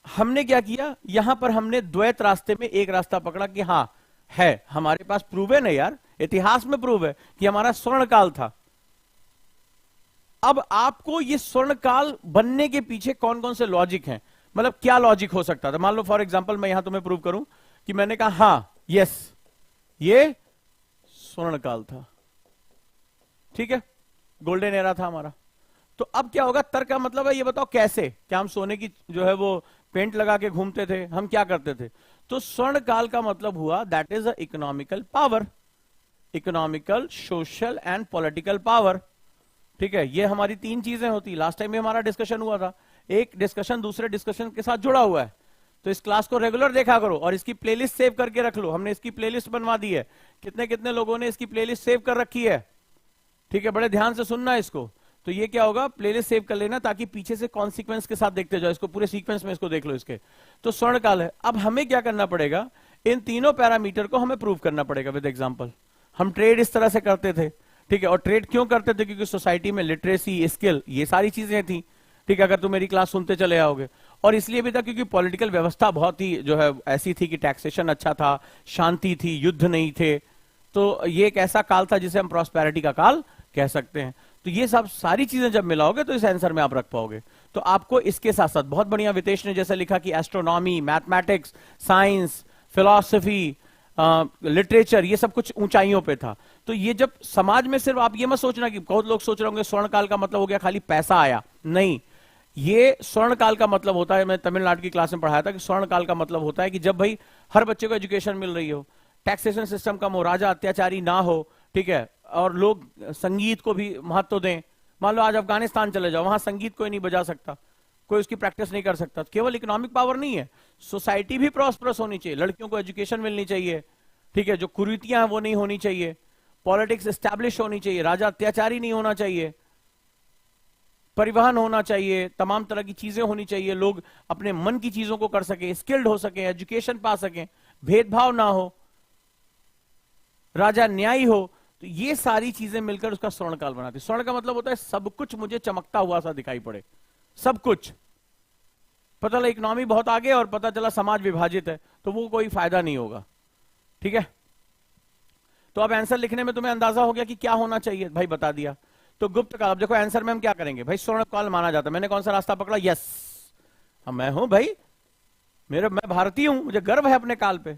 हमने क्या किया, यहां पर हमने द्वैत रास्ते में एक रास्ता पकड़ा कि हाँ है, हमारे पास प्रूव है ना यार, इतिहास में प्रूव है कि हमारा स्वर्ण काल था। अब आपको ये स्वर्ण काल बनने के पीछे कौन कौन से लॉजिक हैं, मतलब क्या लॉजिक हो सकता था। मान लो फॉर एग्जांपल मैं यहां तुम्हें प्रूव करूं कि मैंने कहा हाँ यस ये स्वर्ण काल था, ठीक है, गोल्डन एरा था हमारा। तो अब क्या होगा, तर्क का मतलब है ये बताओ कैसे, क्या हम सोने की जो है वो पेंट लगा के घूमते थे, हम क्या करते थे। तो स्वर्ण काल का मतलब हुआ that is a economical power, economical social and political power, ठीक है। ये हमारी तीन चीजें होती, लास्ट टाइम भी हमारा डिस्कशन हुआ था, एक डिस्कशन दूसरे डिस्कशन के साथ जुड़ा हुआ है। तो इस क्लास को रेगुलर देखा करो और इसकी प्लेलिस्ट सेव करके रख लो, हमने इसकी प्लेलिस्ट बनवा दी है, कितने कितने लोगों ने इसकी प्लेलिस्ट सेव कर रखी है, ठीक है, बड़े ध्यान से सुनना है इसको। तो ये क्या होगा, प्लेलिस्ट सेव कर लेना ताकि पीछे से कॉन्सिक्वेंस के साथ देखते जाओ, इसको पूरे सीक्वेंस में इसको देख लो इसके। तो स्वर्ण काल है। अब हमें क्या करना पड़ेगा, इन तीनों पैरामीटर को हमें प्रूव करना पड़ेगा विद एग्जांपल। हम ट्रेड इस तरह से करते थे, ठीक है, और ट्रेड क्यों करते थे, क्योंकि सोसाइटी में लिटरेसी स्किल ये सारी चीजें थी, ठीक है, अगर तुम मेरी क्लास सुनते चले आओगे। और इसलिए भी था क्योंकि पॉलिटिकल व्यवस्था बहुत ही जो है ऐसी थी कि टैक्सेशन अच्छा था, शांति थी, युद्ध नहीं थे। तो ये एक ऐसा काल था जिसे हम प्रॉस्पेरिटी का काल कह सकते हैं। तो ये सब सारी चीजें जब मिलाओगे तो इस आंसर में आप रख पाओगे। तो आपको इसके साथ साथ बहुत बढ़िया वितेश ने जैसे लिखा कि astronomy, mathematics, science, philosophy, literature, ये सब कुछ ऊंचाइयों पे था। तो ये जब समाज में, सिर्फ आप ये मत सोचना कि बहुत लोग सोच रहे होंगे स्वर्ण काल का मतलब हो गया खाली पैसा आया, नहीं। ये स्वर्ण काल का मतलब होता है, मैं तमिलनाडु की क्लास में पढ़ाया था कि स्वर्ण काल का मतलब होता है कि जब भाई हर बच्चे को एजुकेशन मिल रही हो, टैक्सेशन सिस्टम कम हो, राजा अत्याचारी ना हो, ठीक है, और लोग संगीत को भी महत्व दें। मान लो आज अफगानिस्तान चले जाओ, वहां संगीत कोई नहीं बजा सकता, कोई उसकी प्रैक्टिस नहीं कर सकता। केवल इकोनॉमिक पावर नहीं है, सोसाइटी भी प्रॉस्परस होनी चाहिए, लड़कियों को एजुकेशन मिलनी चाहिए, ठीक है, जो कुरीतियां हैं वो नहीं होनी चाहिए, पॉलिटिक्स एस्टैब्लिश होनी चाहिए, राजा अत्याचारी नहीं होना चाहिए, परिवहन होना चाहिए, तमाम तरह की चीजें होनी चाहिए, लोग अपने मन की चीजों को कर सके, स्किल्ड हो सके, एजुकेशन पा सके, भेदभाव ना हो, राजा न्यायी हो। तो ये सारी चीजें मिलकर उसका स्वर्ण काल बनाती। स्वर्ण का मतलब होता है सब कुछ मुझे चमकता हुआ सा दिखाई पड़े, सब कुछ। पता चला इकोनॉमी बहुत आगे और पता चला समाज विभाजित है, तो वो कोई फायदा नहीं होगा, ठीक है। तो अब आंसर लिखने में तुम्हें अंदाजा हो गया कि क्या होना चाहिए, भाई बता दिया। तो गुप्त काल, अब देखो आंसर में हम क्या करेंगे, भाई स्वर्ण काल माना जाता है, मैंने कौन सा रास्ता पकड़ा, यस, हाँ मैं हूं भाई, मैं भारतीय हूं, मुझे गर्व है अपने काल पे।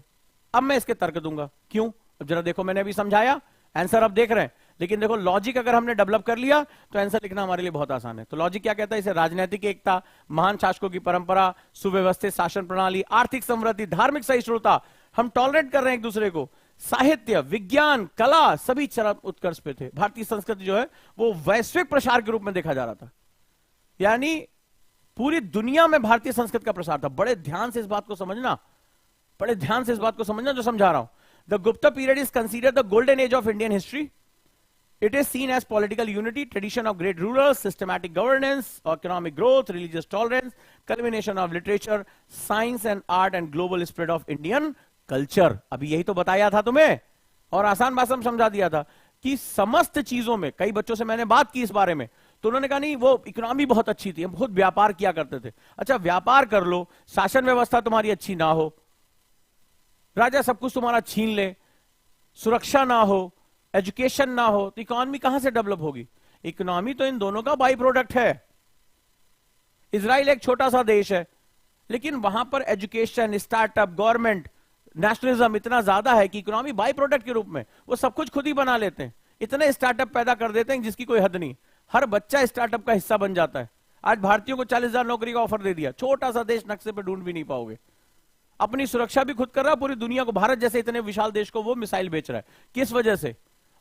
अब मैं इसके तर्क दूंगा, क्यों, अब जरा देखो, मैंने अभी समझाया, आंसर अब देख रहे हैं, लेकिन देखो लॉजिक अगर हमने डेवलप कर लिया तो आंसर लिखना हमारे लिए बहुत आसान है। तो लॉजिक क्या कहता है, इसे राजनीतिक एकता, महान शासकों की परंपरा, सुव्यवस्थित शासन प्रणाली, आर्थिक समृद्धि, धार्मिक सहिष्णुता, हम टॉलरेट कर रहे हैं एक दूसरे को, साहित्य, विज्ञान, कला, सभी चरम उत्कर्ष पे थे। भारतीय संस्कृति जो है वो वैश्विक प्रसार के रूप में देखा जा रहा था, यानी पूरी दुनिया में भारतीय संस्कृति का प्रसार था। बड़े ध्यान से इस बात को समझना, बड़े ध्यान से इस बात को समझना जो समझा रहा हूं। The Gupta period is considered the golden age of Indian history. It is seen as political unity, tradition of great rulers, systematic governance, economic growth, religious tolerance, culmination of literature, science and art and global spread of Indian culture. अभी यही तो बताया था तुम्हें और आसान भाषा में समझा दिया था कि समस्त चीजों में, कई बच्चों से मैंने बात की इस बारे में, तो उन्होंने कहा नहीं वो इकोनॉमी बहुत अच्छी थी, हम बहुत व्यापार किया करते थे। अच्छा व्यापार कर लो, शासन व्यवस्था तुम्हारी अच्छी ना हो, राजा सब कुछ तुम्हारा छीन ले, सुरक्षा ना हो, एजुकेशन ना हो, तो इकोनॉमी कहां से डेवलप होगी। इकोनॉमी तो इन दोनों का बाई प्रोडक्ट है। इजराइल एक छोटा सा देश है, लेकिन वहां पर एजुकेशन, स्टार्टअप, गवर्नमेंट, नेशनलिज्म इतना ज्यादा है कि इकोनॉमी बाई प्रोडक्ट के रूप में वो सब कुछ खुद ही बना लेते हैं, इतने स्टार्टअप पैदा कर देते हैं जिसकी कोई हद नहीं, हर बच्चा स्टार्टअप का हिस्सा बन जाता है। आज भारतीयों को 40,000 नौकरी का ऑफर दे दिया, छोटा सा देश, नक्शे पे ढूंढ भी नहीं पाओगे, अपनी सुरक्षा भी खुद कर रहा है, पूरी दुनिया को, भारत जैसे इतने विशाल देश को वो मिसाइल बेच रहा है। किस वजह से,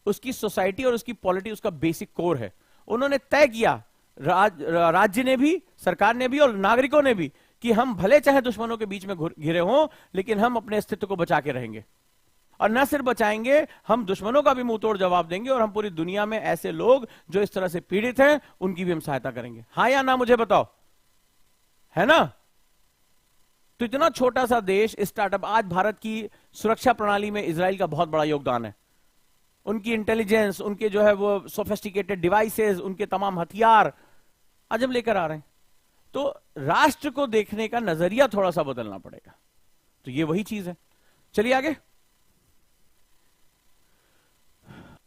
उसकी सोसाइटी और उसकी पॉलिटी उसका बेसिक कोर है। उन्होंने तय किया, राज्य ने भी, सरकार ने भी और नागरिकों ने भी, कि हम भले चाहे दुश्मनों के बीच में घिरे हों, लेकिन हम अपने अस्तित्व को बचा के रहेंगे, और न सिर्फ बचाएंगे, हम दुश्मनों का भी मुंह तोड़ जवाब देंगे, और हम पूरी दुनिया में ऐसे लोग जो इस तरह से पीड़ित हैं उनकी भी हम सहायता करेंगे। हाँ या ना मुझे बताओ, है ना। तो इतना छोटा सा देश, स्टार्टअप, आज भारत की सुरक्षा प्रणाली में इजराइल का बहुत बड़ा योगदान है। उनकी इंटेलिजेंस, उनके जो है वो सोफिस्टिकेटेड डिवाइसेस, उनके तमाम हथियार आज हम लेकर आ रहे हैं। तो राष्ट्र को देखने का नजरिया थोड़ा सा बदलना पड़ेगा। तो ये वही चीज है। चलिए आगे।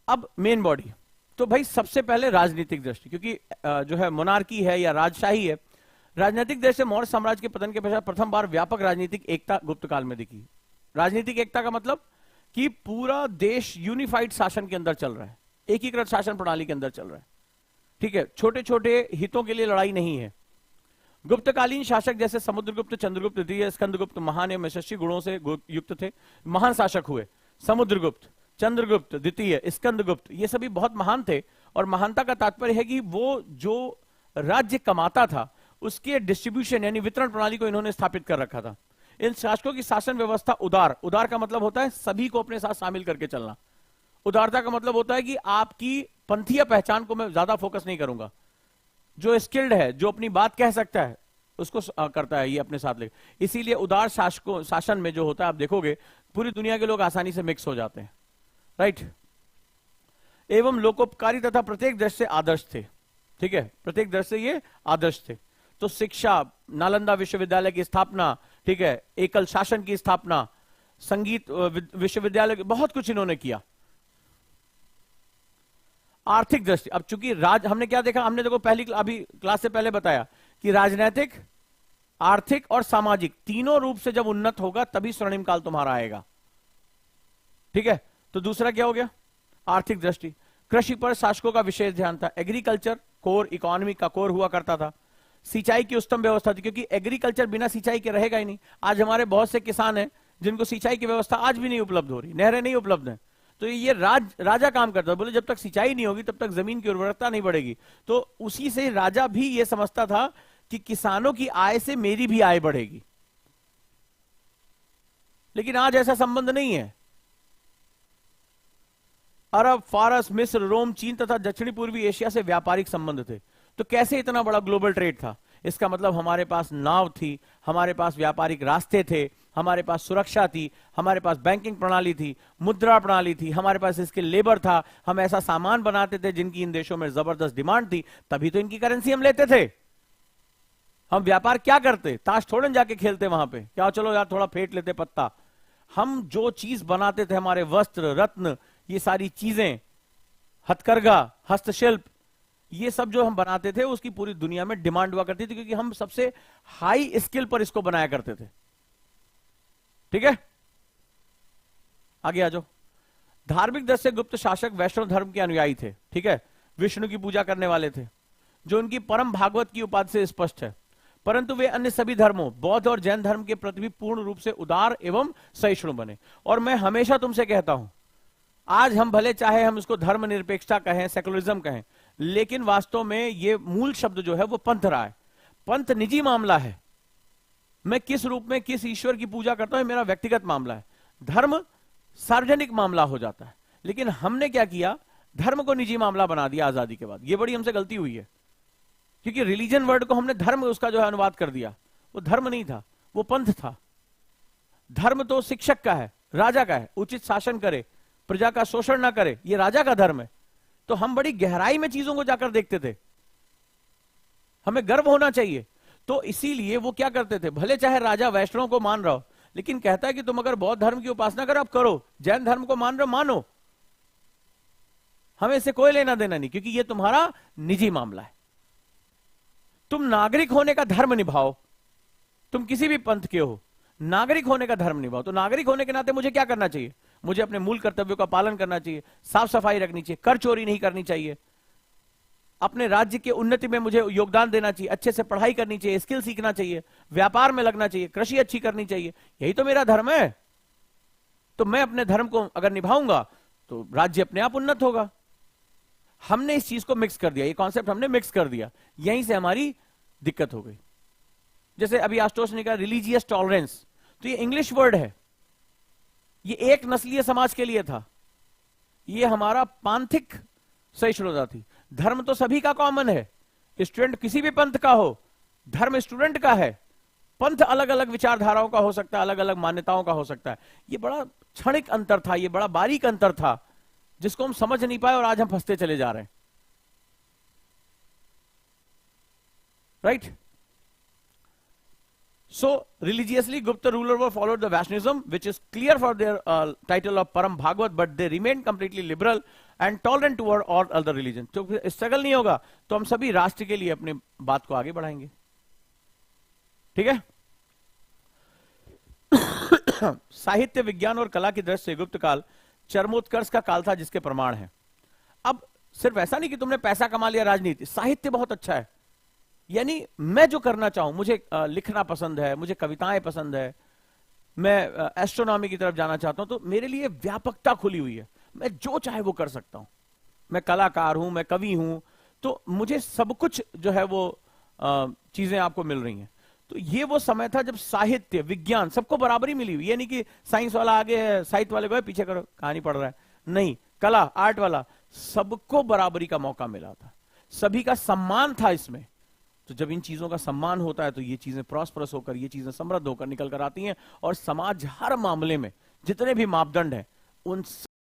अब मेन बॉडी, तो भाई सबसे पहले राजनीतिक दृष्टि, क्योंकि जो है मोनार्की है या राजशाही है, राजनीतिक दृष्टि से मौर्य साम्राज्य के पतन के पश्चात प्रथम बार व्यापक राजनीतिक एकता गुप्त काल में दिखी। राजनीतिक एकता का मतलब कि पूरा देश यूनिफाइड शासन के अंदर चल रहा है, एकीकृत शासन प्रणाली के अंदर चल रहा है, ठीक है, छोटे छोटे हितों के लिए लड़ाई नहीं है। गुप्तकालीन शासक जैसे समुद्रगुप्त, चंद्रगुप्त द्वितीय, स्कंदगुप्त महान एवं यशस्वी गुणों से युक्त थे, महान शासक हुए। समुद्रगुप्त, चंद्रगुप्त द्वितीय, स्कंदगुप्त, ये सभी बहुत महान थे। और महानता का तात्पर्य है कि वो जो राज्य कमाता था उसके डिस्ट्रीब्यूशन यानी वितरण प्रणाली को इन्होंने स्थापित कर रखा था। इन शासकों की शासन व्यवस्था उदार, उदार का मतलब होता है सभी को अपने साथ शामिल करके चलना। उदारता का मतलब होता है कि आपकी पंथीय पहचान को मैं ज्यादा फोकस नहीं करूंगा, जो स्किल्ड है, जो अपनी बात कह सकता है, उसको करता है ये अपने साथ ले। इसीलिए उदार शासकों शासन में जो होता है, आप देखोगे पूरी दुनिया के लोग आसानी से मिक्स हो जाते हैं, राइट। एवं लोकोपकारी तथा प्रत्येक दृष्टि से आदर्श थे, ठीक है, प्रत्येक दृष्टि से ये आदर्श थे। तो शिक्षा, नालंदा विश्वविद्यालय की स्थापना, ठीक है, एकल शासन की स्थापना, संगीत विश्वविद्यालय, बहुत कुछ इन्होंने किया। आर्थिक दृष्टि, अब चूंकि हमने क्या देखा, हमने देखो पहली अभी क्लास से पहले बताया कि राजनैतिक, आर्थिक और सामाजिक तीनों रूप से जब उन्नत होगा तभी स्वर्णिम काल तुम्हारा आएगा, ठीक है। तो दूसरा क्या हो गया, आर्थिक दृष्टि। कृषि पर शासकों का विशेष ध्यान था। एग्रीकल्चर कोर, इकोनॉमी का कोर हुआ करता था। सिंचाई की उत्तम व्यवस्था थी, क्योंकि एग्रीकल्चर बिना सिंचाई के रहेगा ही नहीं। आज हमारे बहुत से किसान हैं जिनको सिंचाई की व्यवस्था आज भी नहीं उपलब्ध हो रही, नहरें नहीं उपलब्ध हैं। तो ये राजा काम करता है, बोले जब तक सिंचाई नहीं होगी तब तक जमीन की उर्वरकता नहीं बढ़ेगी। तो उसी से राजा भी ये समझता था कि किसानों की आय से मेरी भी आय बढ़ेगी। लेकिन आज ऐसा संबंध नहीं है। अरब, फारस, मिस्र, रोम, चीन तथा दक्षिणी पूर्वी एशिया से व्यापारिक संबंध थे। तो कैसे इतना बड़ा ग्लोबल ट्रेड था? इसका मतलब हमारे पास नाव थी, हमारे पास व्यापारिक रास्ते थे, हमारे पास सुरक्षा थी, हमारे पास बैंकिंग प्रणाली थी, मुद्रा प्रणाली थी, हमारे पास इसके लेबर था, हम ऐसा सामान बनाते थे जिनकी इन देशों में जबरदस्त डिमांड थी, तभी तो इनकी करेंसी हम लेते थे। हम व्यापार क्या करते, ताश थोड़े जाके खेलते वहां पे, क्या चलो यार थोड़ा फेंट लेते पत्ता। हम जो चीज बनाते थे, हमारे वस्त्र, रत्न, ये सारी चीजें, हथकरघा, हस्तशिल्प, ये सब जो हम बनाते थे उसकी पूरी दुनिया में डिमांड हुआ करती थी, क्योंकि हम सबसे हाई स्किल पर इसको बनाया करते थे, ठीक है। आगे आ जाओ। धार्मिक दृष्टि से गुप्त शासक वैष्णव धर्म के अनुयायी थे, ठीक है, विष्णु की पूजा करने वाले थे, जो उनकी परम भागवत की उपाधि से स्पष्ट है। परंतु वे अन्य सभी धर्मों, बौद्ध और जैन धर्म के प्रति भी पूर्ण रूप से उदार एवं सहिष्णु बने। और मैं हमेशा तुमसे कहता हूं, आज हम भले चाहे हम इसको धर्मनिरपेक्षता कहें, सेकुलरिज्म कहें, लेकिन वास्तव में ये मूल शब्द जो है वो पंथ रहा है। पंथ निजी मामला है, मैं किस रूप में किस ईश्वर की पूजा करता हूं मेरा व्यक्तिगत मामला है। धर्म सार्वजनिक मामला हो जाता है। लेकिन हमने क्या किया, धर्म को निजी मामला बना दिया आजादी के बाद। ये बड़ी हमसे गलती हुई है, क्योंकि रिलीजन वर्ड को हमने धर्म उसका जो है अनुवाद कर दिया। वो धर्म नहीं था, वो पंथ था। धर्म तो शिक्षक का है, राजा का है, उचित शासन करे, प्रजा का शोषण ना करे, ये राजा का धर्म है। तो हम बड़ी गहराई में चीजों को जाकर देखते थे, हमें गर्व होना चाहिए। तो इसीलिए वो क्या करते थे, भले चाहे राजा वैष्णव को मान रहा हो, लेकिन कहता है कि तुम अगर बौद्ध धर्म की उपासना करो आप करो, जैन धर्म को मान रहे हो मानो, हमें इससे कोई लेना देना नहीं, क्योंकि ये तुम्हारा निजी मामला है। तुम नागरिक होने का धर्म निभाओ, तुम किसी भी पंथ के हो, नागरिक होने का धर्म निभाओ। तो नागरिक होने के नाते मुझे क्या करना चाहिए, मुझे अपने मूल कर्तव्यों का पालन करना चाहिए, साफ सफाई रखनी चाहिए, कर चोरी नहीं करनी चाहिए, अपने राज्य के उन्नति में मुझे योगदान देना चाहिए, अच्छे से पढ़ाई करनी चाहिए, स्किल सीखना चाहिए, व्यापार में लगना चाहिए, कृषि अच्छी करनी चाहिए। यही तो मेरा धर्म है। तो मैं अपने धर्म को अगर निभाऊंगा तो राज्य अपने आप उन्नत होगा। हमने इस चीज को मिक्स कर दिया, ये कॉन्सेप्ट हमने मिक्स कर दिया, यहीं से हमारी दिक्कत हो गई। जैसे अभी आशुतोष ने कहा रिलीजियस टॉलरेंस, तो ये इंग्लिश वर्ड है, ये एक नस्लीय समाज के लिए था, ये हमारा पांथिक सहिष्णुता थी। धर्म तो सभी का कॉमन है, स्टूडेंट किसी भी पंथ का हो, धर्म स्टूडेंट का है। पंथ अलग अलग विचारधाराओं का हो सकता है, अलग अलग मान्यताओं का हो सकता है। ये बड़ा क्षणिक अंतर था, ये बड़ा बारीक अंतर था, जिसको हम समझ नहीं पाए और आज हम फंसते चले जा रहे हैं, right. So religiously, Gupta ruler were followed the Vaishnavism, which is clear for their title of Param Bhagavad, but they remained completely liberal and tolerant toward all other religion. तो स्ट्रगल नहीं होगा तो हम सभी राष्ट्र के लिए अपने बात को आगे बढ़ाएंगे. ठीक है. साहित्य, विज्ञान और कला की दृष्टि से गुप्त काल चरमोत्कर्ष का काल था, जिसके प्रमाण है. अब सिर्फ ऐसा नहीं कि तुमने पैसा कमा लिया, राजनीति, साहित्य बहुत अच्छा है. यानी मैं जो करना चाहूं, मुझे लिखना पसंद है, मुझे कविताएं पसंद है, मैं एस्ट्रोनॉमी की तरफ जाना चाहता हूं, तो मेरे लिए व्यापकता खुली हुई है. मैं जो चाहे वो कर सकता हूं. मैं कलाकार हूं, मैं कवि हूं, तो मुझे सब कुछ जो है वो चीजें आपको मिल रही हैं. तो ये वो समय था जब साहित्य, विज्ञान सबको बराबरी मिली हुई. ये नहीं कि साइंस वाला आगे है, साहित्य वाले को पीछे करो, कहानी पढ़ रहा है. नहीं, कला, आर्ट वाला, सबको बराबरी का मौका मिला था. सभी का सम्मान था इसमें. तो जब इन चीजों का सम्मान होता है तो ये चीजें प्रॉस्परस होकर, ये चीजें समृद्ध होकर निकल कर आती हैं. और समाज हर मामले में जितने भी मापदंड हैं उन